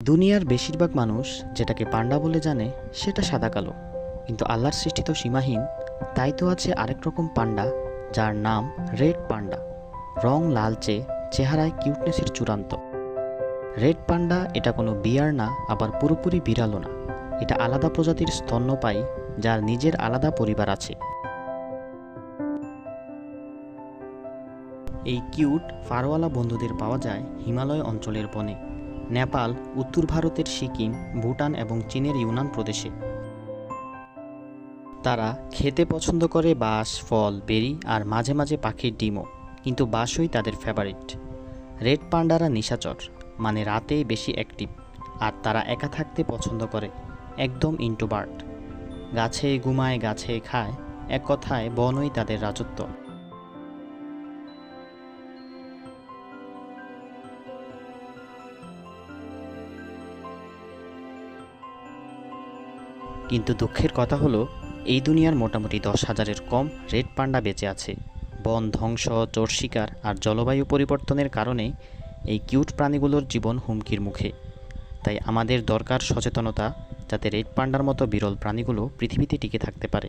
দুনিয়ার বেশিরভাগ মানুষ যেটাকে পান্ডা বলে জানে সেটা সাদা কালো, কিন্তু আল্লাহর সৃষ্টি তো সীমাহীন। তাই তো আছে আরেক রকম পান্ডা, যার নাম রেড পান্ডা। রং লালচে, চেহারায় কিউটনেসের চূড়ান্ত। রেড পান্ডা এটা কোনো বিয়ার না, আবার পুরোপুরি বিড়ালও না। এটা আলাদা প্রজাতির স্তন্যপায়ী, যার নিজের আলাদা পরিবার আছে। এই কিউট ফারওয়ালা বন্ধুদের পাওয়া যায় হিমালয় অঞ্চলের বনে, নেপাল, উত্তর ভারতের সিকিম, ভুটান এবং চীনের ইউনান প্রদেশে। তারা খেতে পছন্দ করে বাঁশ, ফল, বেরি আর মাঝে মাঝে পাখির ডিমও, কিন্তু বাঁশই তাদের ফেভারিট। রেড পান্ডারা নিশাচর, মানে রাতে বেশি অ্যাক্টিভ, আর তারা একা থাকতে পছন্দ করে, একদম ইন্ট্রোভার্ট। গাছে ঘুমায়, গাছে খায়, এক কথায় বনই তাদের রাজত্ব। কিন্তু দুঃখের কথা হলো, এই দুনিয়ার মোটামুটি 10,000-এর কম রেড পান্ডা বেঁচে আছে। বন ধ্বংস, চোর শিকার আর জলবায়ু পরিবর্তনের কারণে এই কিউট প্রাণীগুলোর জীবন হুমকির মুখে। তাই আমাদের দরকার সচেতনতা, যাতে রেড পান্ডার মতো বিরল প্রাণীগুলো পৃথিবীতে টিকে থাকতে পারে।